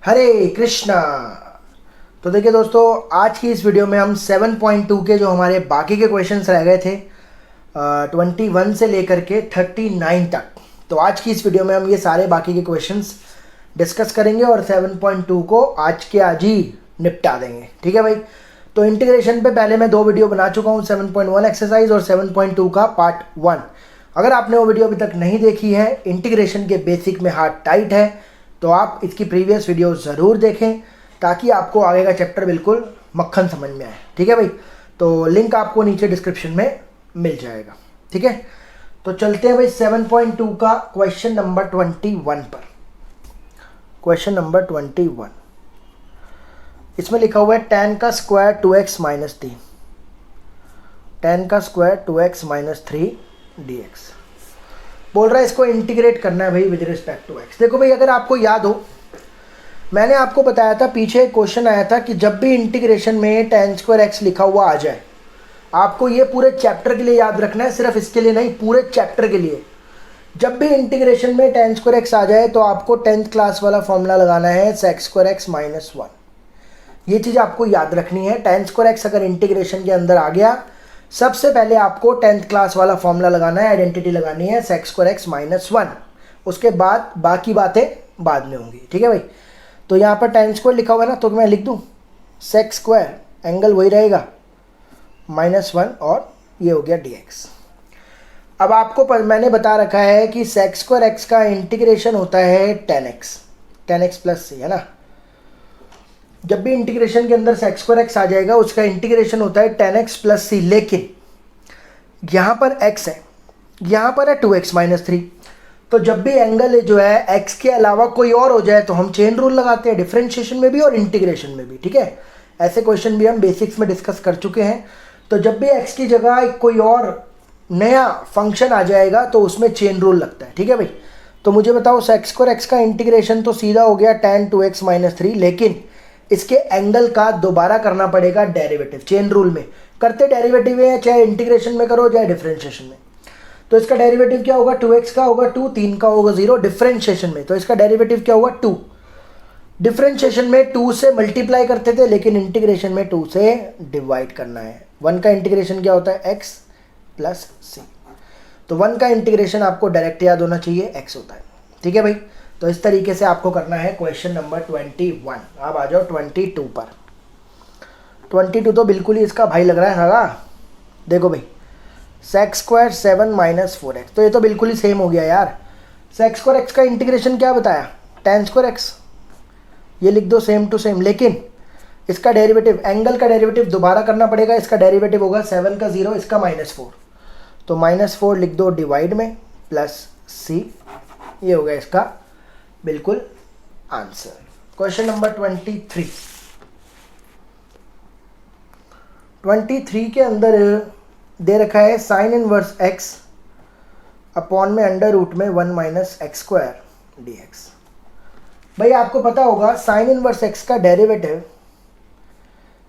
हरे कृष्णा। तो देखिए दोस्तों, आज की इस वीडियो में हम 7.2 के जो हमारे बाकी के क्वेश्चंस रह गए थे 21 से लेकर के 39 तक, तो आज की इस वीडियो में हम ये सारे बाकी के क्वेश्चंस डिस्कस करेंगे और 7.2 को आज के आज ही निपटा देंगे। ठीक है भाई। तो इंटीग्रेशन पे पहले मैं 2 वीडियो बना चुका हूँ, 7.1 एक्सरसाइज और 7.2 का पार्ट 1। अगर आपने वो वीडियो अभी तक नहीं देखी है, इंटीग्रेशन के बेसिक में हाथ टाइट है, तो आप इसकी प्रीवियस वीडियो ज़रूर देखें ताकि आपको आगे का चैप्टर बिल्कुल मक्खन समझ में आए। ठीक है भाई। तो लिंक आपको नीचे डिस्क्रिप्शन में मिल जाएगा। ठीक है। तो चलते हैं भाई 7.2 का क्वेश्चन नंबर 21 पर। क्वेश्चन नंबर 21, इसमें लिखा हुआ है tan का स्क्वायर 2x माइनस 3, tan का स्क्वायर 2x माइनस 3 dx। बोल रहा है इसको इंटीग्रेट करना है भाई विद रिस्पेक्ट टू x। देखो भाई, अगर आपको याद हो, मैंने आपको बताया था, पीछे एक क्वेश्चन आया था कि जब भी इंटीग्रेशन में tan स्क्वायर x लिखा हुआ आ जाए, आपको ये पूरे चैप्टर के लिए याद रखना है, सिर्फ इसके लिए नहीं, पूरे चैप्टर के लिए। जब भी इंटीग्रेशन में tan स्क्वायर x आ जाए तो आपको 10th क्लास वाला फॉर्मूला लगाना है sec स्क्वायर x माइनस 1। ये चीज़ आपको याद रखनी है। tan स्क्वायर x अगर इंटीग्रेशन के अंदर आ गया, सबसे पहले आपको 10th क्लास वाला फॉर्मूला लगाना है, आइडेंटिटी लगानी है sec स्क्वायर x माइनस 1। उसके बाद बाकी बातें बाद में होंगी। ठीक है भाई। तो यहाँ पर tan स्क्वायर लिखा हुआ है ना, तो मैं लिख दूँ sec स्क्वायर, एंगल वही रहेगा माइनस 1, और ये हो गया dx। अब आपको मैंने बता रखा है कि sec स्क्वायर x का इंटीग्रेशन होता है tan x प्लस c, है ना। जब भी इंटीग्रेशन के अंदर sec स्क्वायर x आ जाएगा, उसका इंटीग्रेशन होता है tan x प्लस सी। लेकिन यहाँ पर x है, यहाँ पर है 2x माइनस 3। तो जब भी एंगल जो है x के अलावा कोई और हो जाए तो हम चेन रूल लगाते हैं, डिफरेंशिएशन में भी और इंटीग्रेशन में भी। ठीक है। ऐसे क्वेश्चन भी हम बेसिक्स में डिस्कस कर चुके हैं। तो जब भी x की जगह कोई और नया फंक्शन आ जाएगा तो उसमें चेन रूल लगता है। ठीक है भाई। तो मुझे बताओ, sec स्क्वायर x का इंटीग्रेशन तो सीधा हो गया tan 2x माइनस 3, लेकिन इसके एंगल का दोबारा करना पड़ेगा डेरिवेटिव। चेन रूल में करते डेरिवेटिव है, चाहे इंटीग्रेशन में करो चाहे डिफरेंशिएशन में। तो इसका डेरिवेटिव क्या होगा, 2x का होगा 2, 3 का होगा 0। डिफरेंशिएशन में तो इसका डेरिवेटिव क्या होगा, 2। डिफरेंशिएशन में 2 से मल्टीप्लाई करते थे, लेकिन इंटीग्रेशन में 2 से डिवाइड करना है। 1 का इंटीग्रेशन क्या होता है, x प्लस सी। तो 1 का इंटीग्रेशन आपको डायरेक्ट याद होना चाहिए, x होता है। ठीक है भाई। तो इस तरीके से आपको करना है क्वेश्चन नंबर 21। अब आ जाओ 22 पर। 22 तो बिल्कुल ही इसका भाई लग रहा है सारा। देखो भाई, sec स्क्वायर 7 माइनस 4x, तो ये तो बिल्कुल ही सेम हो गया यार। sec स्क्वायर x का इंटीग्रेशन क्या बताया, tan स्क्वायर x, ये लिख दो सेम टू सेम। लेकिन इसका डेरिवेटिव, एंगल का डेरिवेटिव दोबारा करना पड़ेगा। इसका डेरिवेटिव होगा 7 का 0, इसका माइनस 4, तो माइनस 4 लिख दो डिवाइड में, प्लस c। ये हो गया इसका बिल्कुल आंसर। क्वेश्चन नंबर 23 के अंदर दे रखा है साइन इनवर्स x अपॉन में अंडर रूट में 1 माइनस एक्स स्क्वायर dx। भाई आपको पता होगा साइन इनवर्स x का डेरिवेटिव,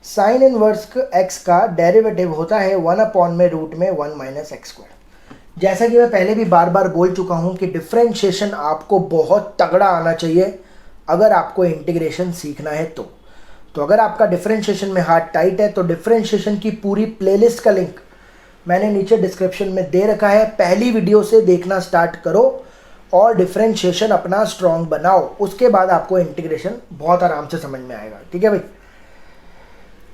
साइन इनवर्स x का डेरिवेटिव होता है 1 अपॉन में रूट में 1 माइनस एक्स स्क्वायर। जैसा कि मैं पहले भी बार बार बोल चुका हूं कि डिफरेंशिएशन आपको बहुत तगड़ा आना चाहिए अगर आपको इंटीग्रेशन सीखना है तो अगर आपका डिफरेंशिएशन में हाथ टाइट है तो डिफरेंशिएशन की पूरी प्लेलिस्ट का लिंक मैंने नीचे डिस्क्रिप्शन में दे रखा है। पहली वीडियो से देखना स्टार्ट करो और डिफरेंशिएशन अपना स्ट्रॉन्ग बनाओ, उसके बाद आपको इंटीग्रेशन बहुत आराम से समझ में आएगा। ठीक है भाई।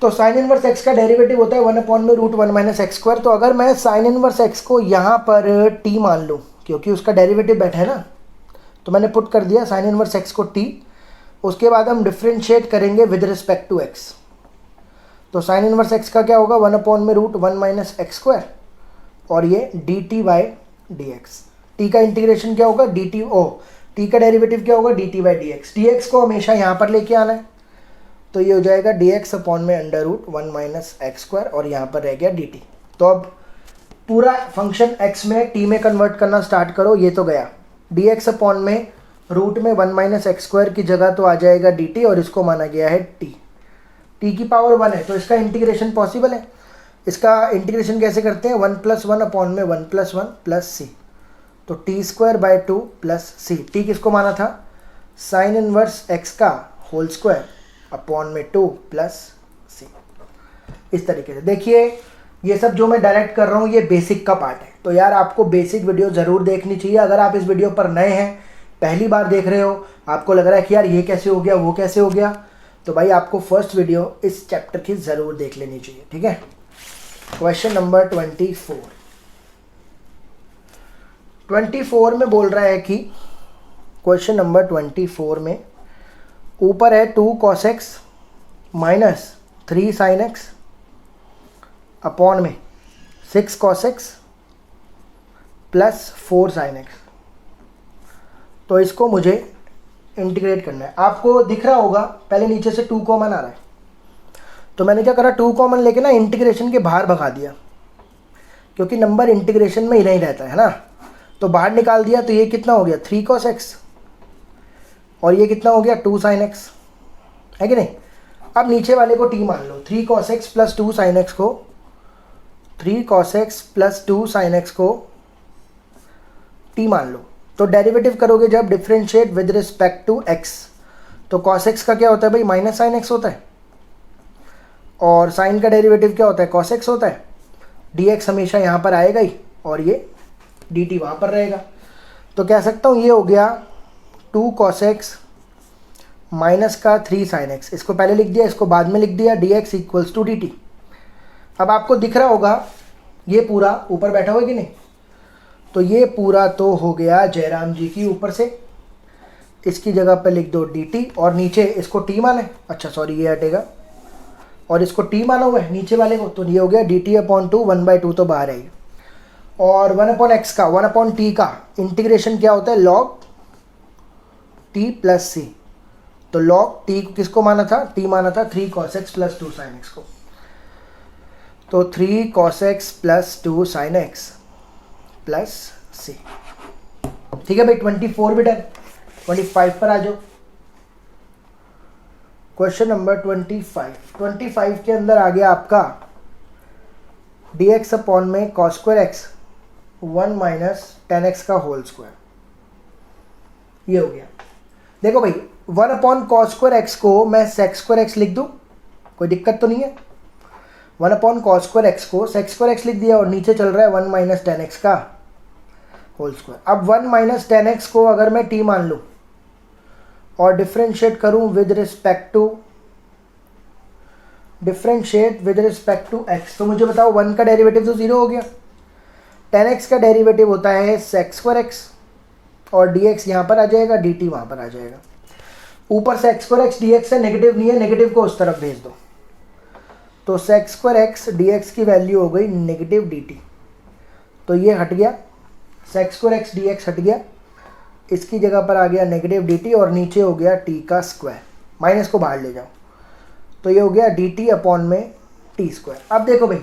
तो साइन इनवर्स x का डेरिवेटिव होता है 1 अपॉन में रूट 1 माइनस एक्स स्क्वायर। तो अगर मैं साइन इनवर्स x को यहाँ पर t मान लूँ, क्योंकि उसका डेरिवेटिव बैठा है ना, तो मैंने पुट कर दिया साइन इनवर्स x को t। उसके बाद हम डिफ्रेंशिएट करेंगे विद रिस्पेक्ट टू x। तो साइन इनवर्स x का क्या होगा, 1 अपॉन में रूट 1 माइनस एक्स स्क्वायर, और ये dt बाई dx। t का इंटीग्रेशन क्या होगा, t का डेरिवेटिव क्या होगा, dt बाई dx। dx को हमेशा यहाँ पर लेके आना है, तो ये हो जाएगा dx अपॉन में under root 1 minus x square, और यहाँ पर रह गया dt। तो अब पूरा फंक्शन x में t में कन्वर्ट करना स्टार्ट करो। ये तो गया dx अपॉन में रूट में 1 माइनस एक्स स्क्वायर की जगह तो आ जाएगा dt, और इसको माना गया है t की पावर 1 है, तो इसका इंटीग्रेशन पॉसिबल है। इसका इंटीग्रेशन कैसे करते हैं, 1 प्लस 1 अपॉन में 1 प्लस 1 प्लस सी, तो t square by 2 plus C. t किसको माना था, साइन इनवर्स x का होल स्क्वायर अपॉन में 2 प्लस सी। इस तरीके से देखिए, ये सब जो मैं डायरेक्ट कर रहा हूँ ये बेसिक का पार्ट है। तो यार आपको बेसिक वीडियो ज़रूर देखनी चाहिए। अगर आप इस वीडियो पर नए हैं, पहली बार देख रहे हो, आपको लग रहा है कि यार ये कैसे हो गया वो कैसे हो गया, तो भाई आपको फर्स्ट वीडियो इस चैप्टर की ज़रूर देख लेनी चाहिए, ठीक है। क्वेश्चन नंबर 24 में बोल रहा है कि क्वेश्चन नंबर 24 में ऊपर है 2 cos x minus 3 sin x upon में 6 cos x plus 4 sin x। तो इसको मुझे इंटीग्रेट करना है। आपको दिख रहा होगा पहले नीचे से 2 कॉमन आ रहा है, तो मैंने क्या करा, 2 कॉमन लेके ना इंटीग्रेशन के बाहर भगा दिया, क्योंकि नंबर इंटीग्रेशन में ही नहीं रहता है ना। तो बाहर निकाल दिया, तो ये कितना हो गया 3 cos x और ये कितना हो गया 2 sin x, है कि नहीं। अब नीचे वाले को t मान लो, 3 cos x plus 2 sin x को 3 cos x plus 2 sin x को t मान लो। तो डेरिवेटिव करोगे जब differentiate with respect to x, तो cos x का क्या होता है भाई माइनस sin x होता है, और sin का डेरिवेटिव क्या होता है cos x होता है। dx हमेशा यहाँ पर आएगा ही और ये dt वहाँ पर रहेगा। तो कह सकता हूँ ये हो गया 2 cos x माइनस का 3 sin x, इसको पहले लिख दिया, इसको बाद में लिख दिया, dx इक्वल्स टू dt। अब आपको दिख रहा होगा ये पूरा ऊपर बैठा हुआ है कि नहीं, तो ये पूरा तो हो गया जयराम जी की ऊपर से, इसकी जगह पर लिख दो dt और नीचे इसको t माना है, अच्छा सॉरी ये हटेगा, और इसको t माना हुआ है नीचे वाले को, तो ये हो गया dt अपॉन 2 1/2 तो बाहर आएगी। और 1/x का 1/t का इंटीग्रेशन क्या होता है log t प्लस सी। तो log t किसको माना था, t माना था 3 cos x plus 2 sin x को, तो 3 cos x plus 2 sin x plus C. ठीक है भाई, 24 भी डन। 25 पर आ जाओ। क्वेश्चन नंबर 25 के अंदर आ गया आपका dx अपॉन में cos square x 1 minus 10x का होल स्क्वायर, ये हो गया। देखो भाई 1 अपॉन cos स्क्वायर x को मैं sec स्क्वायर x लिख दूं, कोई दिक्कत तो नहीं है। 1 अपॉन cos स्क्वायर x को sec स्क्वायर x लिख दिया और नीचे चल रहा है 1 माइनस 10x का होल स्क्वायर। अब 1 माइनस 10x को अगर मैं t मान लूँ और डिफरेंशिएट करूँ विद रिस्पेक्ट टू x, तो मुझे बताओ 1 का डेरिवेटिव तो 0 हो गया, 10x का डेरिवेटिव होता है sec स्क्वायर x और dx यहाँ पर आ जाएगा, dt वहाँ पर आ जाएगा। ऊपर sec स्क्वायर x dx से नेगेटिव नहीं है, नेगेटिव को उस तरफ भेज दो, तो sec स्क्वायर x dx की वैल्यू हो गई नेगेटिव dt, तो ये हट गया, sec स्क्वायर x dx हट गया, इसकी जगह पर आ गया नेगेटिव dt और नीचे हो गया t का स्क्वायर, माइनस को बाहर ले जाओ, तो ये हो गया dt अपॉन में t स्क्वायर। अब देखो भाई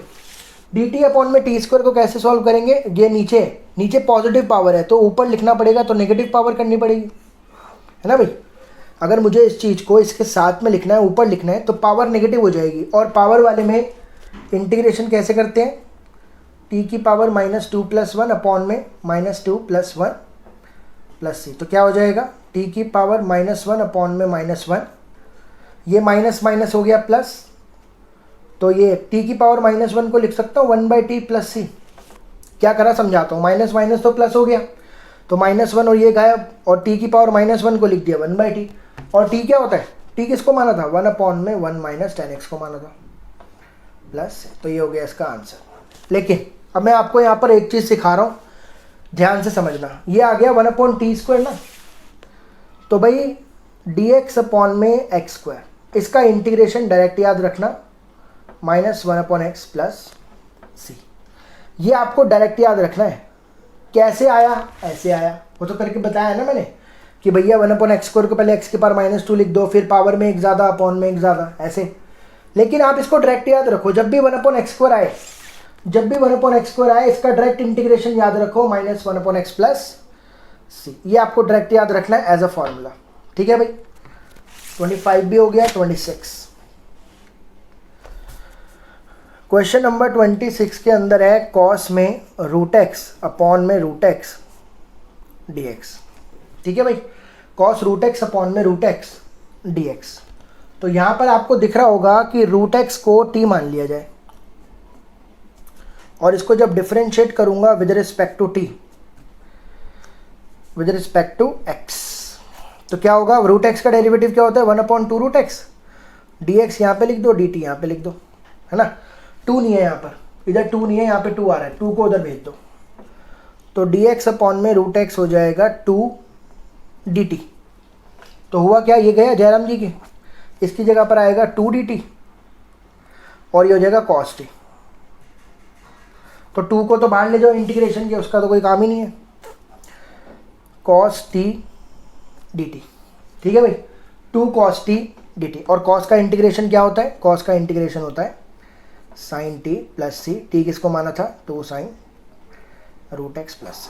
dt अपॉन में t स्क्वायर को कैसे सॉल्व करेंगे, ये नीचे पॉजिटिव पावर है तो ऊपर लिखना पड़ेगा, तो नेगेटिव पावर करनी पड़ेगी, है ना भाई। अगर मुझे इस चीज़ को इसके साथ में लिखना है, ऊपर लिखना है, तो पावर नेगेटिव हो जाएगी। और पावर वाले में इंटीग्रेशन कैसे करते हैं, t की पावर -2 + 1 अपॉन में -2 + 1 प्लस सी, तो क्या हो जाएगा t की पावर -1 अपॉन में -1, ये माइनस माइनस हो गया प्लस, तो ये t की पावर -1 को लिख सकता हूँ 1/t प्लस सी। क्या करा समझाता हूँ, माइनस माइनस तो प्लस हो गया, तो -1 और ये गायब, और t की पावर -1 को लिख दिया 1/t। और t क्या होता है, t किसको माना था 1 अपॉन में 1 माइनस 10x को माना था, प्लस, तो ये हो गया इसका आंसर। लेकिन अब मैं आपको यहाँ पर एक चीज़ सिखा रहा हूँ, ध्यान से समझना। ये आ गया 1 अपॉन टी स्क्वायर ना, तो भाई dx अपॉन में x स्क्वायर, इसका इंटीग्रेशन डायरेक्ट याद रखना, -1 अपॉन x प्लस सी। ये आपको डायरेक्ट याद रखना है। कैसे आया, ऐसे आया, वो तो करके बताया ना मैंने कि भैया 1 अपॉन एक्स स्क्वायर को पहले x की पावर -2 लिख दो, फिर पावर में एक ज़्यादा अपॉन में एक ज़्यादा, ऐसे। लेकिन आप इसको डायरेक्ट याद रखो, जब भी 1 अपॉन एक्स स्क्वायर आए, इसका डायरेक्ट इंटीग्रेशन याद रखो -1 अपॉन एक्स प्लस सी। ये आपको डायरेक्ट याद रखना है एज अ फॉर्मूला, ठीक है भाई। 25 भी हो गया। 26 क्वेश्चन नंबर 26 के अंदर है cos में √x अपॉन में √x dx, ठीक है भाई। cos √x अपॉन में √x dx। तो यहाँ पर आपको दिख रहा होगा कि रूट एक्स को t मान लिया जाए और इसको जब डिफरेंशिएट करूंगा with respect to t, with respect to x, तो क्या होगा, रूट एक्स का डेरिवेटिव क्या होता है 1/2 रूट एक्स, dx यहाँ पे लिख दो, dt यहाँ पे लिख दो, है ना। 2 नहीं है यहाँ पर, इधर 2 नहीं है, यहाँ पे 2 आ रहा है, 2 को उधर भेज दो, तो dx अपॉन में रूट एक्स हो जाएगा 2 dt। तो हुआ क्या, ये गया जयराम जी की, इसकी जगह पर आएगा 2 dt और ये हो जाएगा cos t। तो 2 को तो बाहर ले जाओ इंटीग्रेशन के, उसका तो कोई काम ही नहीं है, cos t dt, ठीक है भाई, 2 cos t dt। और cos का इंटीग्रेशन क्या होता है, cos का इंटीग्रेशन होता है sin t plus c, t किसको माना था 2 sin रूट एक्स प्लस।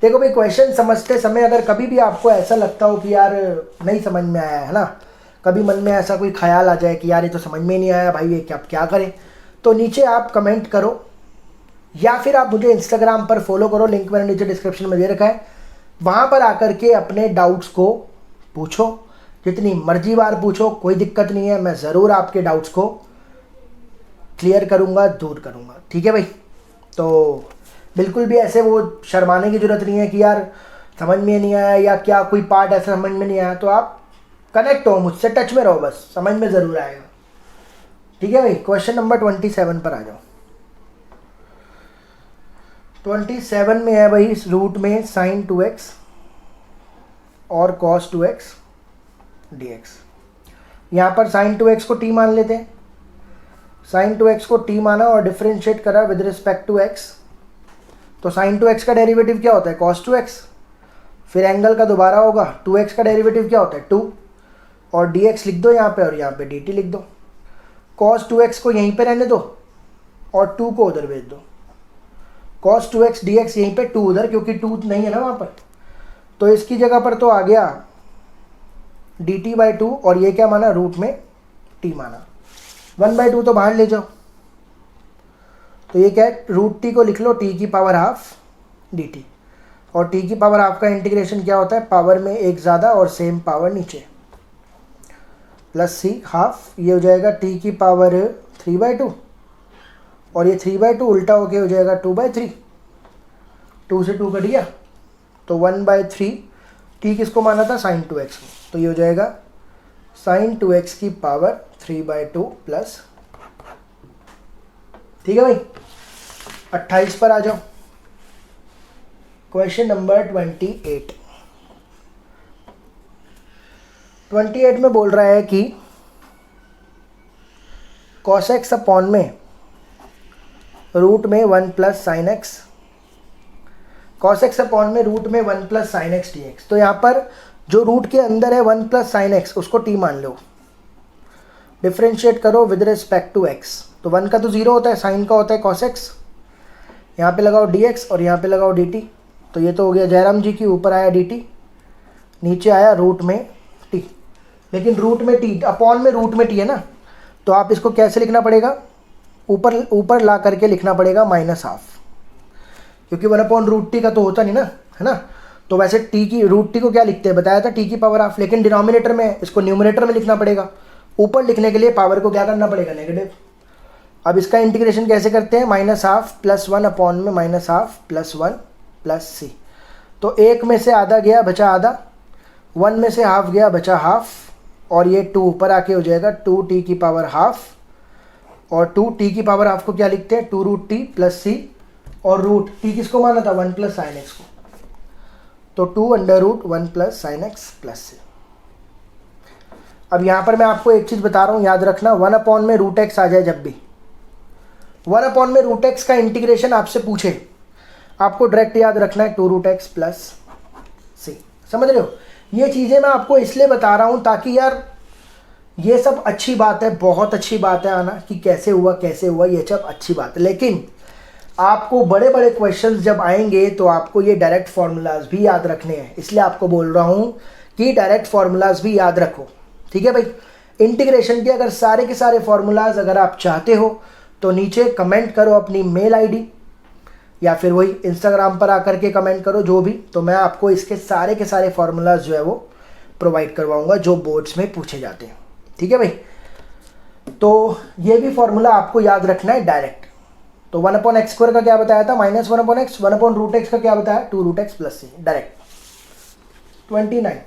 देखो भाई, क्वेश्चन समझते समय अगर कभी भी आपको ऐसा लगता हो कि यार नहीं समझ में आया है ना, कभी मन में ऐसा कोई ख्याल आ जाए कि यार ये तो समझ में नहीं आया भाई, ये क्या करें, तो नीचे आप कमेंट करो या फिर आप मुझे इंस्टाग्राम पर फॉलो करो, लिंक मैंने नीचे डिस्क्रिप्शन में दे रखा है, वहाँ पर आकर के अपने डाउट्स को पूछो, जितनी मर्जी बार पूछो, कोई दिक्कत नहीं है, मैं ज़रूर आपके डाउट्स को क्लियर करूँगा, दूर करूँगा, ठीक है भाई। तो बिल्कुल भी ऐसे वो शर्माने की ज़रूरत नहीं है कि यार समझ में नहीं आया या क्या कोई पार्ट ऐसा समझ में नहीं आया, तो आप कनेक्ट हो मुझसे, टच में रहो, बस समझ में ज़रूर आएगा, ठीक है भाई। क्वेश्चन नंबर 27 पर आ जाओ। 27 में है भाई, रूट में sin 2x और cos 2x dx। यहाँ पर sin 2x को t मान लेते हैं, sin 2x को t माना और डिफरेंशिएट करा विद रिस्पेक्ट टू x, तो sin 2x का डेरिवेटिव क्या होता है cos 2x, फिर एंगल का दोबारा होगा, 2x का डेरिवेटिव क्या होता है 2, और dx लिख दो यहाँ पे और यहाँ पे dt लिख दो, cos 2x को यहीं पे रहने दो और 2 को उधर भेज दो, cos 2x dx यहीं पे 2 उधर, क्योंकि 2 नहीं है ना वहाँ पर, तो इसकी जगह पर तो आ गया dt/2 और ये क्या माना, रूट में t माना, 1/2 तो बाहर ले जाओ, तो ये क्या है, रूट t को लिख लो t की पावर हाफ dt, और t की पावर हाफ का इंटीग्रेशन क्या होता है, पावर में एक ज़्यादा और सेम पावर नीचे, प्लस c हाफ, ये हो जाएगा t की पावर 3/2 और ये 3/2 उल्टा होके हो जाएगा 2/3, 2 से 2 कट गया, तो 1/3, t किसको माना था sin 2x को, तो ये हो जाएगा sin 2x की पावर 3/2 प्लस, ठीक है भाई। 28 पर आ जाओ। क्वेश्चन नंबर 28 में बोल रहा है कि cos x अपॉन में रूट में 1 plus sine x, cos x upon में रूट में 1 प्लस साइन एक्स dx। तो यहाँ पर जो रूट के अंदर है 1 प्लस साइन एक्स, उसको t मान लो, डिफरेंशिएट करो विद रिस्पेक्ट टू x, तो 1 का तो 0 होता है, साइन का होता है cos x, यहाँ पे लगाओ dx और यहाँ पे लगाओ dt, तो ये तो हो गया जयराम जी की, ऊपर आया dt, नीचे आया रूट में t, लेकिन रूट में t अपॉन में रूट में t है ना, तो आप इसको कैसे लिखना पड़ेगा, ऊपर ला करके लिखना पड़ेगा -12, क्योंकि 1/√t का तो होता नहीं ना, है ना। तो वैसे t की रूट t को क्या लिखते हैं, बताया था t की पावर हाफ, लेकिन डिनोमिनेटर में, इसको न्यूमरेटर में लिखना पड़ेगा, ऊपर लिखने के लिए पावर को क्या करना पड़ेगा, नेगेटिव। अब इसका इंटीग्रेशन कैसे करते हैं, -12 + 1 अपॉन में -12 + 1 प्लस c, तो 1 में से आधा गया बचा आधा, 1 में से हाफ गया बचा हाफ, और ये 2 ऊपर आके हो जाएगा 2t की पावर हाफ, और 2t की पावर हाफ को क्या लिखते हैं 2√t प्लस c, और रूट t किसको माना था 1 प्लस साइन एक्स को, तो 2√1 plus sine x plus c। अब यहाँ पर मैं आपको एक चीज़ बता रहा हूँ, याद रखना, 1 अपॉन में √x आ जाए, जब भी 1 अपॉन में √x का इंटीग्रेशन आपसे पूछे, आपको डायरेक्ट याद रखना है 2√x प्लस c, समझ रहे हो। ये चीज़ें मैं आपको इसलिए बता रहा हूँ ताकि यार ये सब अच्छी बात है, बहुत अच्छी बात है आना कि कैसे हुआ, ये सब अच्छी बात है, लेकिन आपको बड़े बड़े क्वेश्चंस जब आएंगे तो आपको ये डायरेक्ट फार्मूलाज भी याद रखने हैं, इसलिए आपको बोल रहा हूँ कि डायरेक्ट फार्मूलाज भी याद रखो, ठीक है भाई। इंटीग्रेशन के अगर सारे के सारे फार्मूलाज अगर आप चाहते हो तो नीचे कमेंट करो अपनी मेल आईडी, या फिर वही इंस्टाग्राम पर आकर के कमेंट करो, जो भी, तो मैं आपको इसके सारे के सारे फार्मूलाज जो है वो प्रोवाइड करवाऊंगा जो बोर्ड्स में पूछे जाते हैं। ठीक है भाई, तो ये भी फॉर्मूला आपको याद रखना है डायरेक्ट। तो 1/x² का क्या बताया था, -1/x, 1/√x का क्या बताया, 2√x + c, direct. 29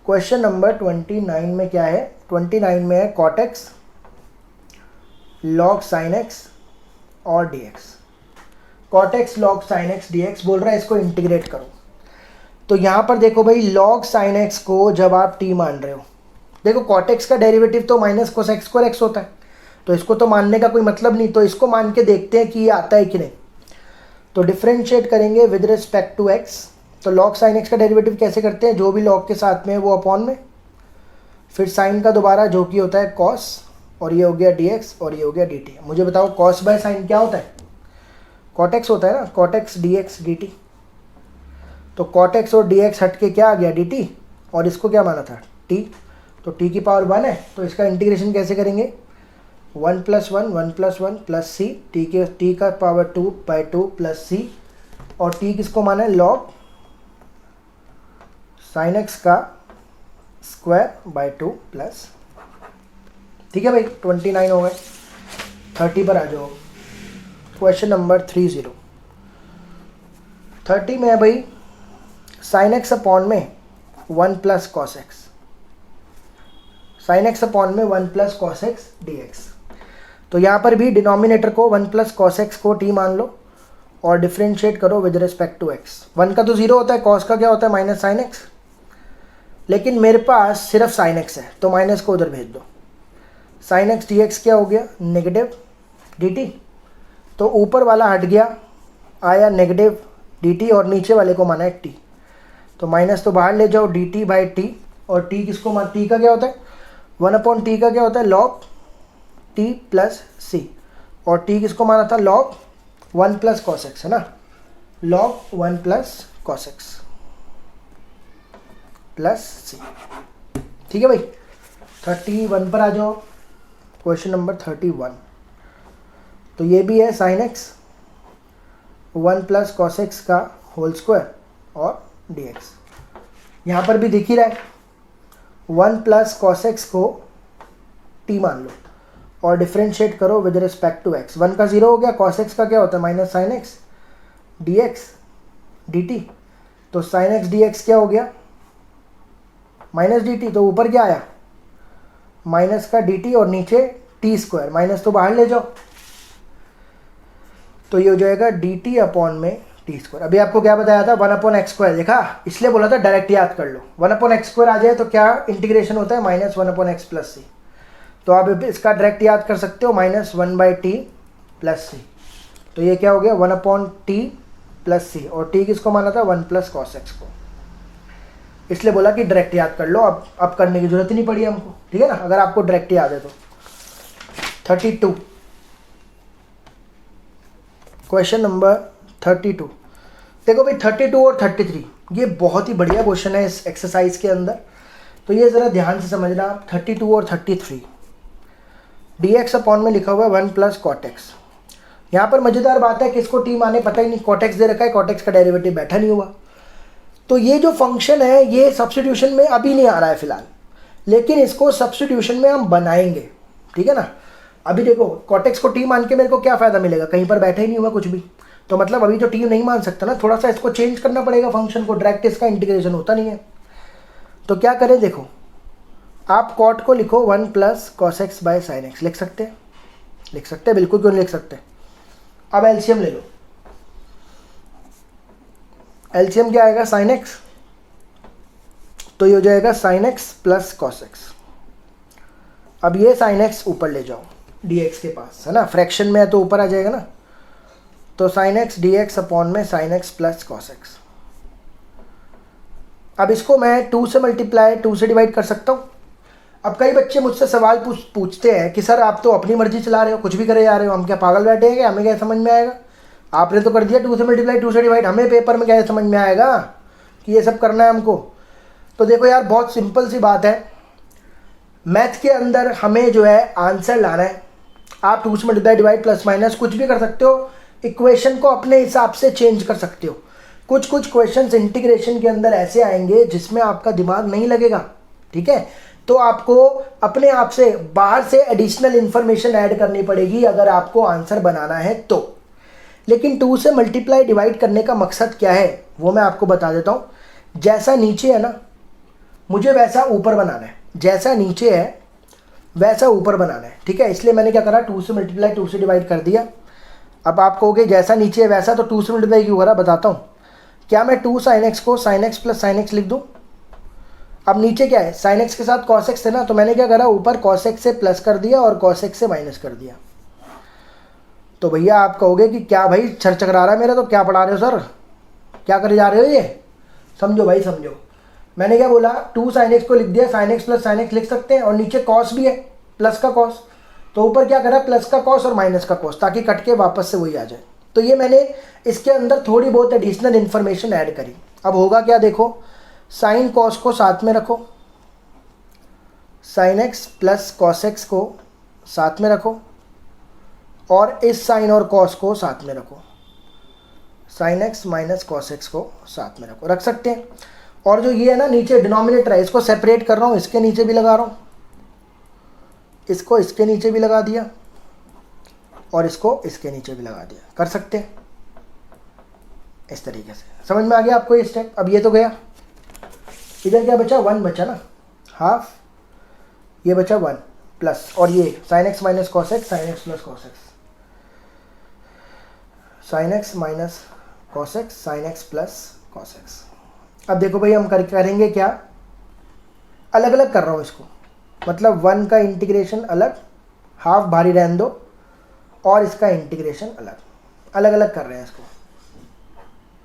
question number 29 में क्या है, 29 में है cot x log sin x और dx। cot x log sin x dx बोल रहा है, इसको इंटीग्रेट करो। तो यहाँ पर देखो भाई, log sin x को जब आप t मान रहे हो, देखो cot x का डेरिवेटिव तो -cos x² होता है, तो इसको तो मानने का कोई मतलब नहीं, तो इसको मान के देखते हैं कि ये आता है कि नहीं। तो डिफ्रेंशिएट करेंगे विद रिस्पेक्ट टू x। तो log sin x का डेरिवेटिव कैसे करते हैं, जो भी log के साथ में है वो अपॉन में, फिर sin का दोबारा जो कि होता है cos, और ये हो गया dx और ये हो गया dt। मुझे बताओ cos बाय sin क्या होता है, cot x होता है ना, cot x dx dt। तो cot x और dx हट के क्या आ गया dt, और इसको क्या माना था t, तो t की पावर 1 है, तो इसका इंटीग्रेशन कैसे करेंगे, 1 + 1 1 + 1 + c, t का पावर 2/2 + c, और t किसको माना है, log sin x का स्क्वायर/2 प्लस। ठीक है भाई, 29 हो गए। 30 पर आ जाओ, क्वेश्चन नंबर 30। 30 में है भाई sin x अपॉन में 1 + cos x, sin x upon में 1 + cos x dx। तो यहाँ पर भी डिनोमिनेटर को 1 + cos x को t मान लो और डिफ्रेंशिएट करो विद रिस्पेक्ट टू x। 1 का तो 0 होता है, cos का क्या होता है -sin x, लेकिन मेरे पास सिर्फ sin x है, तो माइनस को उधर भेज दो। sin x dx क्या हो गया, नेगेटिव dt, तो ऊपर वाला हट गया, आया नेगेटिव dt, और नीचे वाले को माना है t, तो माइनस तो बाहर ले जाओ, dt/t, और t किसको मान, t का क्या होता है 1/t का क्या होता है log t + c, और t किसको माना था log 1 + cos x, है ना, log 1 + cos x + c। ठीक है भाई, 31 पर आ जाओ, क्वेश्चन नंबर 31। तो ये भी है sin x 1 + cos x का होल स्क्वायर और dx। यहाँ पर भी दिख ही रहा है, 1 + cos x को t मान लो और डिफ्रेंशिएट करो विद रिस्पेक्ट टू x। 1 का 0 हो गया, cos x का क्या होता है -sin x dx dt, तो sin x dx क्या हो गया -dt, तो ऊपर क्या आया माइनस का dt और नीचे t², माइनस तो बाहर ले जाओ, तो ये हो जाएगा dt अपॉन में t²। अभी आपको क्या बताया था 1/x², देखा, इसलिए बोला था डायरेक्ट याद कर लो। 1/x² आ जाए तो क्या इंटीग्रेशन होता है -1/x + c, तो आप इसका डायरेक्ट याद कर सकते हो -1/t + c। तो ये क्या हो गया 1/t + c, और t किसको माना था 1 + cos x को, इसलिए बोला कि डायरेक्ट याद कर लो। अब करने की जरूरत ही नहीं पड़ी हमको, ठीक है ना, अगर आपको डायरेक्ट याद है तो। 32 क्वेश्चन नंबर 32। देखो भाई 32 और 33 ये बहुत ही बढ़िया क्वेश्चन है इस एक्सरसाइज के अंदर, तो ये ज़रा ध्यान से समझना। 32 और 33 dx अपॉन में लिखा हुआ है 1 + cot x। यहाँ पर मज़ेदार बात है कि इसको t माने पता ही नहीं, cot x दे रखा है, cot x का डेरिवेटिव बैठा नहीं हुआ। तो ये जो फंक्शन है ये सब्स्टिट्यूशन में अभी नहीं आ रहा है फिलहाल, लेकिन इसको सब्स्टिट्यूशन में हम बनाएंगे, ठीक है ना। अभी देखो cot x को t मान के मेरे को क्या फ़ायदा मिलेगा, कहीं पर बैठा ही नहीं हुआ कुछ भी, तो मतलब अभी तो t नहीं मान सकता ना, थोड़ा सा इसको चेंज करना पड़ेगा फंक्शन को, डायरेक्ट इसका इंटीग्रेशन होता नहीं है। तो क्या करें, देखो आप cot को लिखो 1 + cos x / sin x, लिख सकते हैं, बिल्कुल क्यों नहीं लिख सकते। अब एलसीएम ले लो, एलसीएम क्या आएगा sin x, तो ये हो जाएगा sin x + cos x। अब ये sin x ऊपर ले जाओ dx के पास, है ना, फ्रैक्शन में है तो ऊपर आ जाएगा ना, तो sin x dx अपॉन में sin x + cos x। अब इसको मैं 2 से मल्टीप्लाई 2 से डिवाइड कर सकता हूँ। अब कई बच्चे मुझसे सवाल पूछते हैं कि सर आप तो अपनी मर्जी चला रहे हो, कुछ भी करे जा रहे हो, हम क्या पागल बैठे हैं क्या, हमें क्या समझ में आएगा, आपने तो कर दिया 2 से मल्टीप्लाई 2 से डिवाइड, हमें पेपर में क्या समझ में आएगा कि ये सब करना है हमको। तो देखो यार बहुत सिंपल सी बात है, मैथ के अंदर हमें जो है आंसर लाना है। आप 2 से मल्टीप्लाई डिवाइड प्लस माइनस कुछ भी कर सकते हो, इक्वेशन को अपने हिसाब से चेंज कर सकते हो। कुछ कुछ क्वेश्चंस इंटीग्रेशन के अंदर ऐसे आएंगे जिसमें आपका दिमाग नहीं लगेगा, ठीक है। तो आपको अपने आप से बाहर से एडिशनल इंफॉर्मेशन ऐड करनी पड़ेगी अगर आपको आंसर बनाना है तो। लेकिन 2 से मल्टीप्लाई डिवाइड करने का मकसद क्या है वो मैं आपको बता देता हूँ। जैसा नीचे है ना, मुझे वैसा ऊपर बनाना है, जैसा नीचे है वैसा ऊपर बनाना है, ठीक है। इसलिए मैंने क्या करा, 2 से मल्टीप्लाई 2 से डिवाइड कर दिया। अब आप कहोगे जैसा नीचे है वैसा, तो 2 से मल्टीप्लाई क्यों करा, बताता हूँ। क्या मैं 2 sin x को sin x plus sin x लिख दूँ? अब नीचे क्या है, sin x के साथ cos x थे ना, तो मैंने क्या करा, ऊपर cos x से प्लस कर दिया और cos x से माइनस कर दिया। तो भैया आप कहोगे कि क्या भाई छर चकरा रहा है मेरा, तो क्या पढ़ा रहे हो सर, क्या करे जा रहे हो ये, समझो भाई समझो। मैंने क्या बोला, 2 sin x को लिख दिया, sin x plus sin x लिख सकते हैं, और नीचे cos भी है, प्लस का cos, तो ऊपर क्या करा, प्लस का cos और माइनस का cos, ताकि कट के वापस से वही आ जाए। तो ये मैंने इसके अंदर थोड़ी बहुत एडिशनल इन्फॉर्मेशन ऐड करी। अब होगा क्या, देखो, साइन cos को साथ में रखो, sin x plus cos x को साथ में रखो, और इस साइन और cos को साथ में रखो, sin x minus cos x को साथ में रखो, रख सकते हैं। और जो ये है ना नीचे डिनोमिनेटर है, इसको सेपरेट कर रहा हूँ, इसके नीचे भी लगा रहा हूँ, इसको इसके नीचे भी लगा दिया, और इसको इसके नीचे भी लगा दिया, कर सकते हैं इस तरीके से। समझ में आ गया आपको ये स्टेप। अब ये तो गया, इधर क्या बचा, 1 बचा ना, हाफ, ये बचा 1 प्लस, और ये sin x minus cos x, sin x plus cos x, sin x minus cos x, sin x plus cos x। अब देखो भाई हम करेंगे क्या, अलग अलग कर रहा हूँ इसको, मतलब 1 का इंटीग्रेशन अलग, हाफ भारी रहने दो, और इसका इंटीग्रेशन अलग, अलग अलग कर रहे हैं इसको,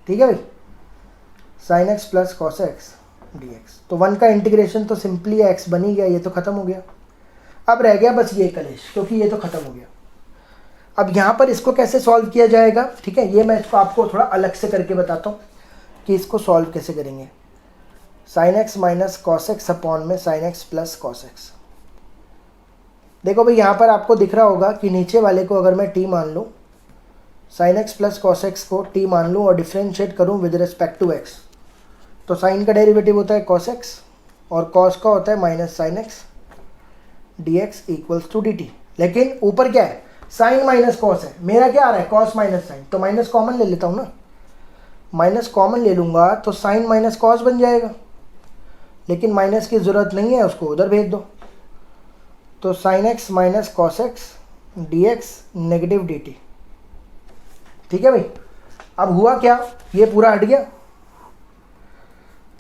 ठीक है भाई। sin x plus cos x dx, तो 1 का इंटीग्रेशन तो सिंपली x बन ही गया, ये तो ख़त्म हो गया। अब रह गया बस ये कलेश, क्योंकि ये तो ख़त्म हो गया। अब यहाँ पर इसको कैसे सॉल्व किया जाएगा, ठीक है, ये मैं इसको आपको थोड़ा अलग से करके बताता हूँ कि इसको सॉल्व कैसे करेंगे। sin x minus cos x upon में sin x plus cos x। देखो भाई यहाँ पर आपको दिख रहा होगा कि नीचे वाले को अगर मैं t मान लूँ, sin x plus cos x को t मान लूँ और डिफ्रेंशिएट करूँ विद रिस्पेक्ट टू x, तो sin का डेरिवेटिव होता है cos x, और cos का होता है minus sin x dx equals to dt। लेकिन ऊपर क्या है, sin माइनस cos है, मेरा क्या आ रहा है, cos माइनस sin, तो माइनस कॉमन ले लेता हूँ ना, माइनस कॉमन ले लूँगा तो sin माइनस cos बन जाएगा, लेकिन माइनस की ज़रूरत नहीं है, उसको उधर भेज दो। तो sin x minus cos x dx negative dt, ठीक है भाई। अब हुआ क्या, ये पूरा हट गया,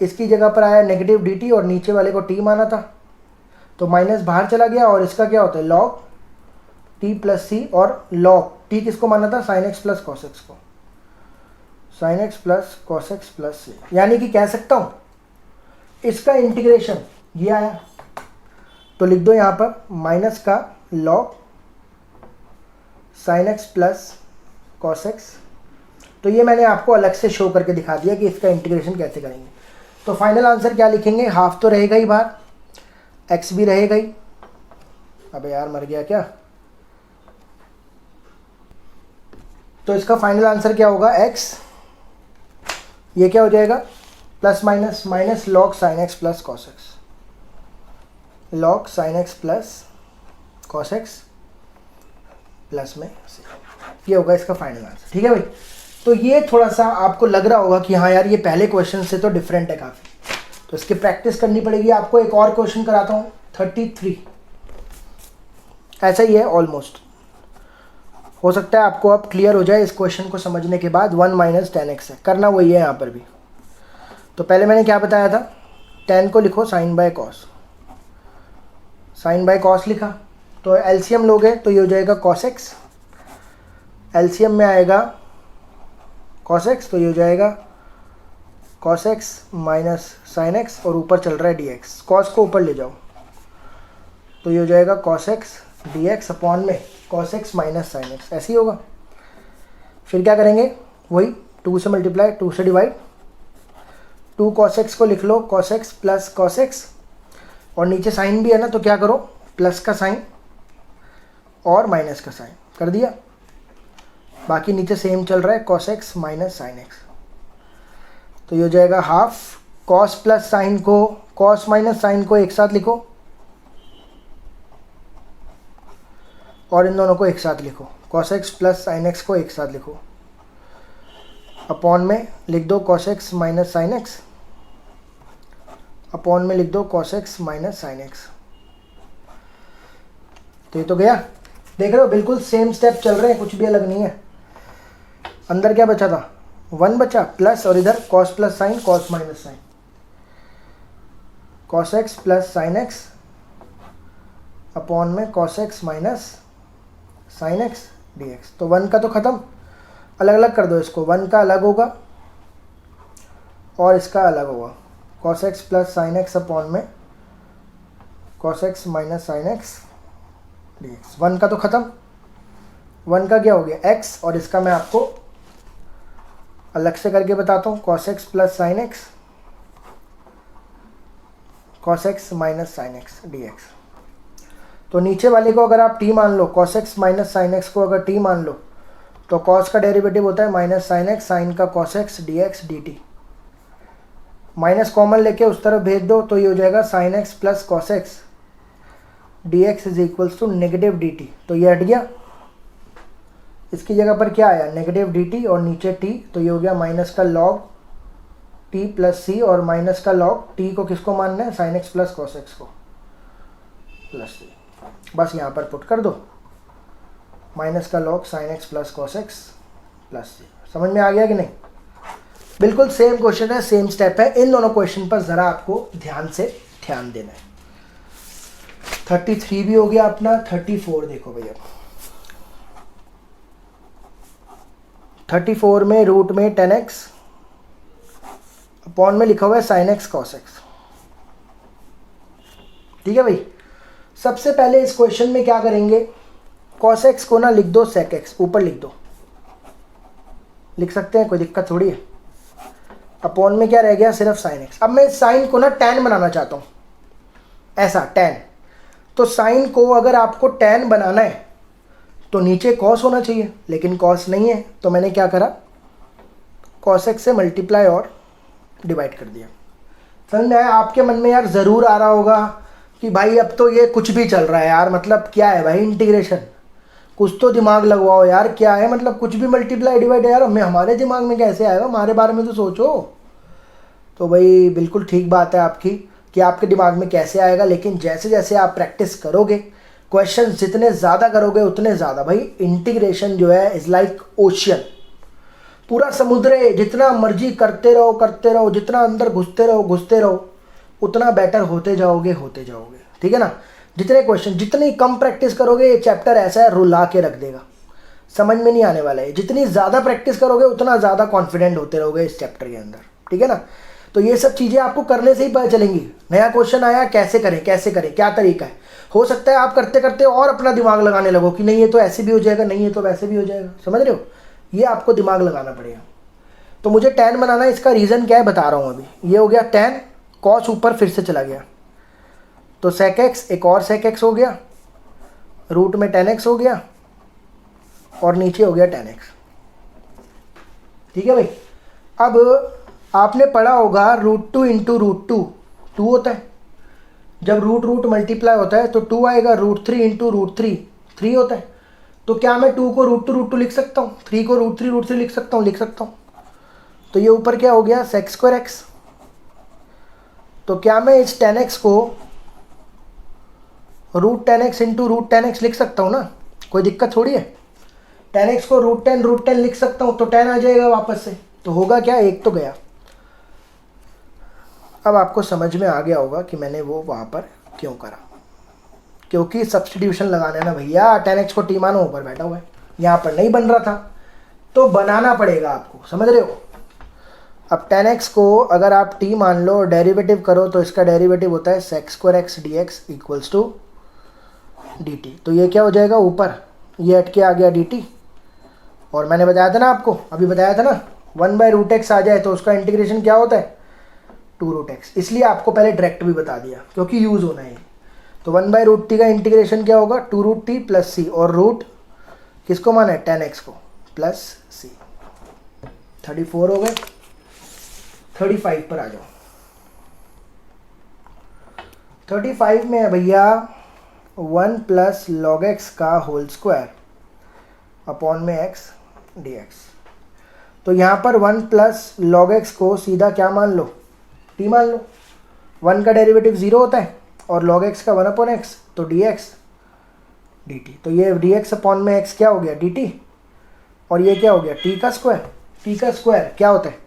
इसकी जगह पर आया नेगेटिव dt, और नीचे वाले को t माना था, तो माइनस बाहर चला गया, और इसका क्या होता है log t प्लस सी, और log t किसको माना था, sin x plus cos x को, sin x plus cos x plus C. यानी कि कह सकता हूँ इसका इंटीग्रेशन ये आया, तो लिख दो यहाँ पर माइनस का log sin x plus cos x। तो ये मैंने आपको अलग से शो करके दिखा दिया कि इसका इंटीग्रेशन कैसे करेंगे। तो फाइनल आंसर क्या लिखेंगे, हाफ तो रहेगा ही बाहर, x भी रहेगा ही। अबे यार मर गया क्या, तो इसका फाइनल आंसर क्या होगा, x, ये क्या हो जाएगा, plus minus minus log sin x plus cos x, log sin x plus cos x plus में c, ये होगा इसका फाइनल आंसर, ठीक है भाई। तो ये थोड़ा सा आपको लग रहा होगा कि हाँ यार ये पहले क्वेश्चन से तो डिफरेंट है काफ़ी, तो इसकी प्रैक्टिस करनी पड़ेगी। आपको एक और क्वेश्चन कराता हूँ, 33, ऐसा ही है ऑलमोस्ट, हो सकता है आपको अब क्लियर हो जाए इस क्वेश्चन को समझने के बाद। 1 माइनस 10x है, करना वही है यहाँ पर भी। तो पहले मैंने क्या बताया था, 10 को लिखो sine by cos, sine by cos लिखा, तो एलसीएम लोगे तो ये हो जाएगा cos x, एलसीएम में आएगा cos x, तो ये हो जाएगा cos x minus sine x, और ऊपर चल रहा है dx, cos को ऊपर ले जाओ तो ये हो जाएगा cos x dx अपॉन में cos x minus sine x, ऐसे ही होगा। फिर क्या करेंगे, वही 2 से मल्टीप्लाई 2 से डिवाइड, 2 cos x को लिख लो cos x plus cos x, और नीचे साइन भी है ना, तो क्या करो, प्लस का साइन और माइनस का साइन कर दिया, बाकी नीचे सेम चल रहा है cos x minus sine x। तो ये हो जाएगा हाफ कॉस प्लस साइन को, कॉस माइनस साइन को एक साथ लिखो और इन दोनों को एक साथ लिखो, cos x plus sine x को एक साथ लिखो, अपॉन में लिख दो cos x minus sine x, upon में लिख दो cos x minus sine x. तो ये तो गया, देख रहे हो बिल्कुल सेम स्टेप चल रहे हैं, कुछ भी अलग नहीं है। अंदर क्या बचा था, 1 बचा प्लस, और इधर cos plus sine cos minus sine, cos x plus sine x upon में cos x minus sine x d x. तो 1 का तो ख़त्म, अलग अलग कर दो इसको, 1 का अलग होगा और इसका अलग होगा, cos x plus sine x upon में cos x minus sine x d x. 1 का तो ख़त्म, 1 का क्या हो गया x, और इसका मैं आपको अलग से करके बताता हूँ, cos x plus sine x cos x minus sine x d x. तो नीचे वाले को अगर आप t मान लो, cos x minus sine x को अगर t मान लो, तो cos का डेरिवेटिव होता है माइनस साइन एक्स, साइन का cos x dx dt। Minus common लेके उस तरफ भेज दो तो ये हो जाएगा sine x plus cos x d x is equals to negative d t. तो ये हट गया, इसकी जगह पर क्या आया, नेगेटिव डी टी और नीचे t, तो ये हो गया माइनस का लॉग t प्लस सी, और माइनस का लॉग t को किसको मानना है, sine x plus cos x को प्लस सी। बस यहाँ पर पुट कर दो, माइनस का log sine x plus cos x plus C. समझ में आ गया कि नहीं? बिल्कुल सेम क्वेश्चन है, सेम स्टेप है। इन दोनों क्वेश्चन पर ज़रा आपको ध्यान से ध्यान देना है। 33 भी हो गया अपना, 34 देखो भैया। 34 में रूट में 10x अपॉन में लिखा हुआ है साइन एक्स कॉस एक्स। ठीक है भाई, सबसे पहले इस क्वेश्चन में क्या करेंगे, कॉस एक्स को ना लिख दो सेक एक्स, ऊपर लिख दो, लिख सकते हैं, कोई दिक्कत थोड़ी है। अपॉन में क्या रह गया, सिर्फ साइन एक्स। अब मैं साइन को ना टैन बनाना चाहता हूँ, ऐसा टैन। तो साइन को अगर आपको टैन बनाना है तो नीचे कॉस होना चाहिए, लेकिन कॉस नहीं है, तो मैंने क्या करा, कॉस एक्स से मल्टीप्लाई और डिवाइड कर दिया। समझ में आया? आपके मन में यार ज़रूर आ रहा होगा कि भाई अब तो ये कुछ भी चल रहा है यार, मतलब क्या है भाई इंटीग्रेशन, कुछ तो दिमाग लगवाओ यार, क्या है मतलब कुछ भी मल्टीप्लाई डिवाइड है यार, हमारे दिमाग में कैसे आएगा, हमारे बारे में तो सोचो। तो भाई बिल्कुल ठीक बात है आपकी कि आपके दिमाग में कैसे आएगा, लेकिन जैसे जैसे आप प्रैक्टिस करोगे, क्वेश्चन जितने ज़्यादा करोगे उतने ज़्यादा भाई इंटीग्रेशन जो है इज़ लाइक ओशियन, पूरा समुद्र है, जितना मर्जी करते रहो, जितना अंदर घुसते रहो उतना बेटर होते जाओगे। ठीक है ना? जितने क्वेश्चन, जितनी कम प्रैक्टिस करोगे ये चैप्टर ऐसा है रुला के रख देगा, समझ में नहीं आने वाला है। जितनी ज़्यादा प्रैक्टिस करोगे उतना ज़्यादा कॉन्फिडेंट होते रहोगे इस चैप्टर के अंदर। ठीक है ना? तो ये सब चीज़ें आपको करने से ही पता चलेंगी। नया क्वेश्चन आया, कैसे करें, क्या तरीका है। हो सकता है आप करते करते और अपना दिमाग लगाने लगो कि नहीं ये तो ऐसे भी हो जाएगा, नहीं ये तो वैसे भी हो जाएगा। समझ रहे हो? ये आपको दिमाग लगाना पड़ेगा। तो मुझे टैन बनाना है, इसका रीज़न क्या है बता रहा हूँ अभी। ये हो गया टैन, कॉस ऊपर फिर से चला गया, तो सेक एक्स, एक और सेक एक्स हो गया, रूट में 10x हो गया और नीचे हो गया 10x। ठीक है भाई? अब आपने पढ़ा होगा √2 इंटू √2 2 होता है, जब रूट मल्टीप्लाई होता है तो 2 आएगा। √3 इंटू √3 3 होता है। तो क्या मैं 2 को √2 लिख सकता हूँ, 3 को √3 लिख सकता हूँ। तो ये ऊपर क्या हो गया, सेक स्क्वायर एक्स। तो क्या मैं इस 10x को √10x इंटू √10x लिख सकता हूँ ना, कोई दिक्कत थोड़ी है। 10x को √10 लिख सकता हूँ, तो 10 आ जाएगा वापस से। तो होगा क्या, एक तो गया। अब आपको समझ में आ गया होगा कि मैंने वो वहाँ पर क्यों करा, क्योंकि सब्स्टिट्यूशन लगाना है ना भैया। 10x को t मानो ऊपर बैठा हुआ है, यहाँ पर नहीं बन रहा था तो बनाना पड़ेगा आपको, समझ रहे हो। अब 10x को अगर आप t मान लो, डेरिवेटिव करो, तो इसका डेरिवेटिव होता है sec square x d x equals to d t. तो ये क्या हो जाएगा, ऊपर ये हट के आ गया डी टी। और मैंने बताया था ना आपको, अभी बताया था ना, 1/√x आ जाए तो उसका इंटीग्रेशन क्या होता है, 2√x। इसलिए आपको पहले डायरेक्ट भी बता दिया क्योंकि यूज़ होना है। तो 1/√t का इंटीग्रेशन क्या होगा, 2√t प्लस सी, और रूट किसको माना है, 10x को, प्लस सी। 34 हो गए। 35 पर आ जाओ। 35 में है भैया 1 प्लस लॉग एक्स का होल स्क्वायर अपॉन में एक्स dx। तो यहाँ पर 1 प्लस लॉग एक्स को सीधा क्या मान लो, t मान लो। 1 का डेरिवेटिव 0 होता है और log x का 1 अपॉन एक्स, तो dx dt। तो ये dx अपॉन में x क्या हो गया dt, और ये क्या हो गया t का स्क्वायर। t का स्क्वायर क्या होता है,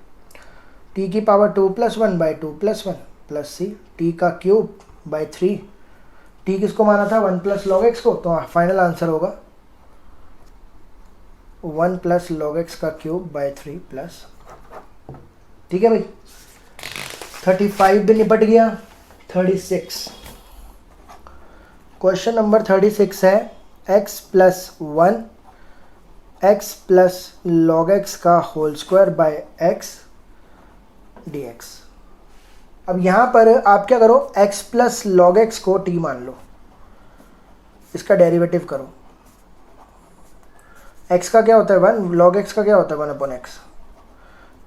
t की पावर 2 + 1 / 2 + 1 प्लस c, t का क्यूब बाई 3। t किसको माना था, 1 प्लस लॉग एक्स को, तो फाइनल आंसर होगा 1 प्लस लॉग एक्स का क्यूब बाई 3 प्लस। ठीक है भाई, 35 भी निपट गया। 36 क्वेश्चन नंबर 36 है x plus 1 x plus log x का whole square by x dx। अब यहाँ पर आप क्या करो, x प्लस लॉग एक्स को t मान लो, इसका डेरिवेटिव करो। x का क्या होता है 1, लॉग x का क्या होता है 1 अपॉन एक्स,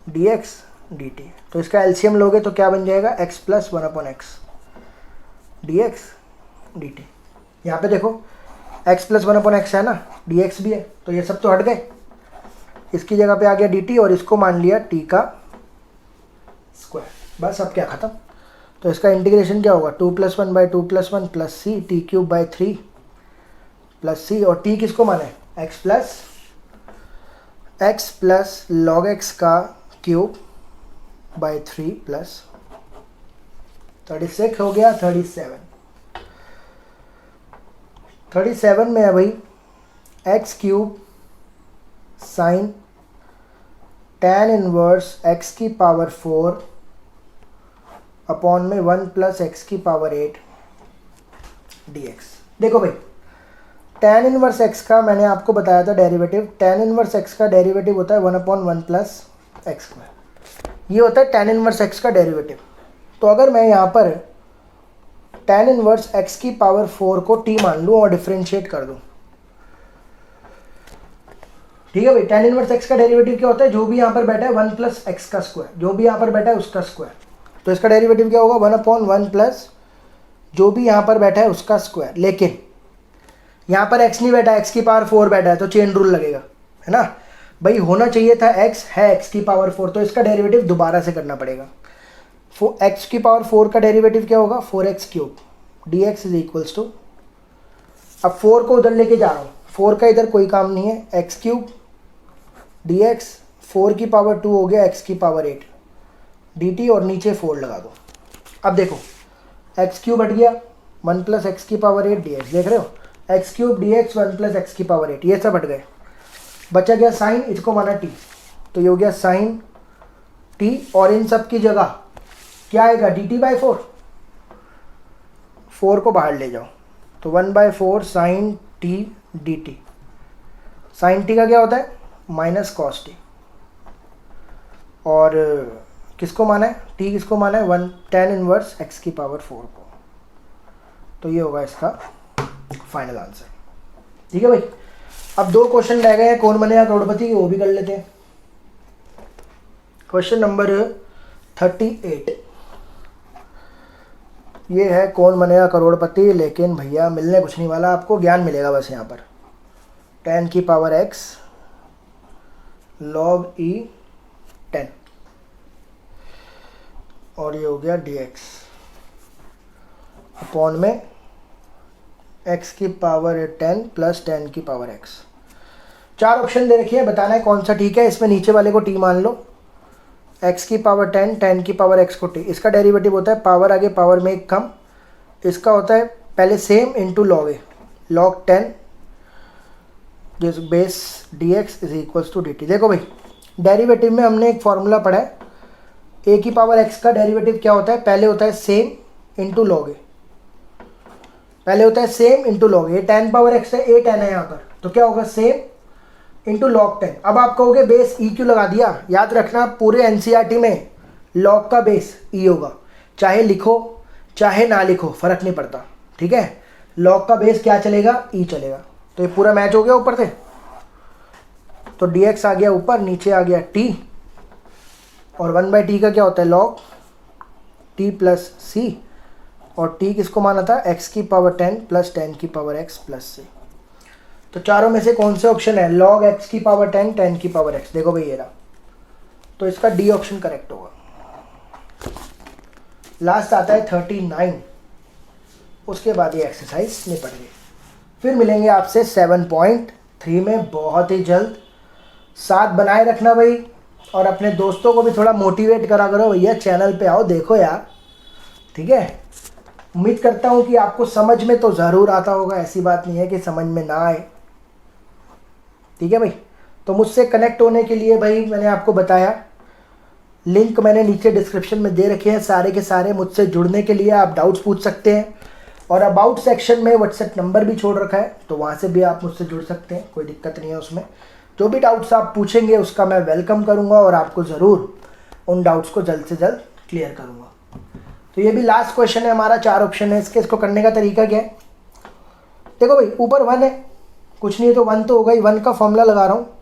dx dt। तो इसका एलसीएम लोगे तो क्या बन जाएगा, x plus 1 upon x dx dt। यहाँ पे देखो x प्लस 1 अपॉन एक्स है ना, dx भी है, तो ये सब तो हट गए। इसकी जगह पे आ गया dt और इसको मान लिया t का स्क्वायर। बस अब क्या खत्म। तो इसका इंटीग्रेशन क्या होगा, 2 + 1 / 2 + 1 plus c, t cube by 3 plus c, और t किसको माना है, x प्लस लॉग एक्स का क्यूब बाई 3 प्लस 36 हो गया। 37 में है भाई x cube sign tan inverse x की पावर 4 अपॉन में 1 प्लस x की पावर 8 dx। देखो भाई tan इनवर्स x का मैंने आपको बताया था डेरिवेटिव, tan इनवर्स x का डेरिवेटिव होता है 1 अपॉन 1 प्लस एक्स स्क्वायर। ये होता है tan इनवर्स x का डेरिवेटिव। तो अगर मैं यहाँ पर tan इनवर्स x की पावर 4 को t मान लूँ और डिफरेंशिएट कर दूँ, ठीक है भाई। tan इनवर्स x का डेरिवेटिव क्या होता है, जो भी यहाँ पर बैठा है 1 प्लस एक्स का स्क्वायर, जो भी यहाँ पर बैठा है उसका स्क्वायर। तो इसका डेरिवेटिव क्या होगा, 1 अपॉन 1 प्लस जो भी यहाँ पर बैठा है उसका स्क्वायर। लेकिन यहाँ पर x नहीं बैठा है, x की पावर 4 बैठा है, तो चेन रूल लगेगा, है ना भाई। होना चाहिए था x, है x की पावर 4, तो इसका डेरिवेटिव दोबारा से करना पड़ेगा। x की पावर 4 का डेरिवेटिव क्या होगा, 4x cube dx is equals to, अब 4 को उधर लेके जा रहा हूँ, 4 का इधर कोई काम नहीं है, x क्यूब dx 4 की पावर 2 हो गया x की पावर 8 dt, और नीचे 4 लगा दो। अब देखो x क्यूब हट गया, 1 प्लस एक्स की पावर 8 dx, देख रहे हो, x cube dx 1 plus x की पावर 8, ये सब हट गए। बचा गया साइन, इसको माना t, तो ये हो गया साइन t, और इन सब की जगह क्या आएगा, dt बाई 4, 4 को बाहर ले जाओ, तो 1/4 sine t dt। Sine t का क्या होता है, माइनस कॉस t, और किसको माना है, t किसको माना है, 1 tan इनवर्स x की पावर 4 को। तो ये होगा इसका फाइनल आंसर। ठीक है भाई। अब 2 क्वेश्चन रह गए हैं, कौन बनेगा करोड़पति, वो भी कर लेते हैं। क्वेश्चन नंबर 38 ये है, कौन बनेगा करोड़पति, लेकिन भैया मिलने कुछ नहीं वाला, आपको ज्ञान मिलेगा बस। यहाँ पर tan की पावर x log e 10, और ये हो गया dx अपॉन में x की पावर 10 प्लस 10 की पावर x। 4 ऑप्शन दे रखिए, बताना है कौन सा ठीक है। इसमें नीचे वाले को t मान लो, x की पावर 10, 10 की पावर x को t। इसका डेरिवेटिव होता है पावर आगे पावर में एक कम, इसका होता है पहले same into log A, log 10 जिस base dx is equals to dt। देखो भाई डेरिवेटिव में हमने एक फॉर्मूला पढ़ा है, a की पावर x का डेरिवेटिव क्या होता है, पहले होता है सेम इंटू लॉग ए, पहले होता है सेम इंटू लॉग ए। 10 पावर x है, a 10 है यहाँ पर, तो क्या होगा सेम इंटू लॉग 10। अब आप कहोगे बेस e क्यों लगा दिया, याद रखना पूरे एनसीईआरटी में लॉग का बेस e होगा, चाहे लिखो चाहे ना लिखो फर्क नहीं पड़ता, ठीक है। लॉग का बेस क्या चलेगा, e चलेगा। तो ये पूरा मैच हो गया ऊपर से, तो dx आ गया ऊपर, नीचे आ गया t, और 1/t का क्या होता है log t प्लस सी, और t किसको माना था x की पावर 10 प्लस 10 की पावर x प्लस c। तो चारों में से कौन से ऑप्शन है log x की पावर 10 10 की पावर x, देखो भाई ये रहा, तो इसका डी ऑप्शन करेक्ट होगा। लास्ट आता है 39, उसके बाद ये एक्सरसाइज निपट गई। फिर मिलेंगे आपसे 7.3 में बहुत ही जल्द। साथ बनाए रखना भाई, और अपने दोस्तों को भी थोड़ा मोटिवेट करा करो, भैया चैनल पे आओ देखो यार, ठीक है। उम्मीद करता हूँ कि आपको समझ में तो ज़रूर आता होगा, ऐसी बात नहीं है कि समझ में ना आए, ठीक है भाई। तो मुझसे कनेक्ट होने के लिए भाई मैंने आपको बताया, लिंक मैंने नीचे डिस्क्रिप्शन में दे रखे हैं, सारे के सारे मुझसे जुड़ने के लिए आप डाउट्स पूछ सकते हैं। और अबाउट सेक्शन में व्हाट्सएप नंबर भी छोड़ रखा है, तो वहाँ से भी आप मुझसे जुड़ सकते हैं, कोई दिक्कत नहीं है उसमें। जो भी डाउट्स आप पूछेंगे उसका मैं वेलकम करूँगा और आपको ज़रूर उन डाउट्स को जल्द से जल्द क्लियर करूँगा। तो ये भी लास्ट क्वेश्चन है हमारा, 4 ऑप्शन है इसके। इसको करने का तरीका क्या है, देखो भाई ऊपर 1 है, कुछ नहीं है तो 1 तो होगा ही। 1 का फॉर्मूला लगा रहा हूँ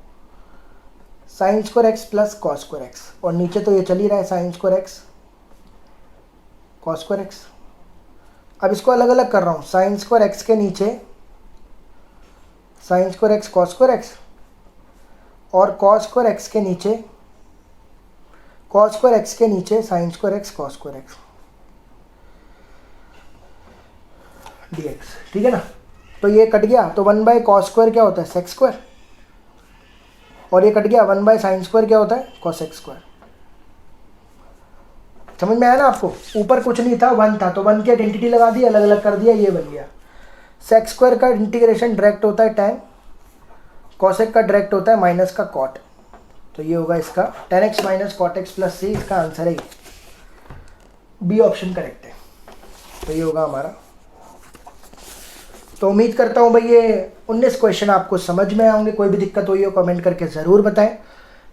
sine square x plus cos square x, और नीचे तो ये चल ही रहा है sine square x cos square x. अब इसको अलग अलग कर रहा हूँ, साइन स्क्वायर एक्स के नीचे sine square x cos square x, और कॉस स्क्वायर एक्स के नीचे कॉस स्क्वायर एक्स के नीचे sine square x cos square x dx, ठीक है ना। तो ये कट गया, तो 1/cos स्क्वायर क्या होता है सेक्स स्क्वायर, और ये कट गया 1/sin स्क्वायर क्या होता है cos x स्क्वायर। समझ में आया ना आपको। ऊपर कुछ नहीं था, 1 था, तो 1 की आइडेंटिटी लगा दी, अलग अलग कर दिया, ये बन गया। सेक्स स्क्वायर का इंटीग्रेशन डायरेक्ट होता है tan, cos x का डायरेक्ट होता है माइनस का cot, तो ये होगा इसका tan x minus cot x plus c, इसका आंसर है बी ऑप्शन करेक्ट है। तो ये होगा हमारा। तो उम्मीद करता हूँ भाई ये 19 क्वेश्चन आपको समझ में आएंगे। कोई भी दिक्कत हुई हो कमेंट करके ज़रूर बताएं,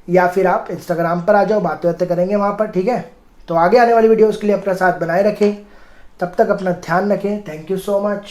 या फिर आप इंस्टाग्राम पर आ जाओ, बातें बातें करेंगे वहाँ पर, ठीक है। तो आगे आने वाली वीडियोस के लिए अपना साथ बनाए रखें, तब तक अपना ध्यान रखें। Thank you so much.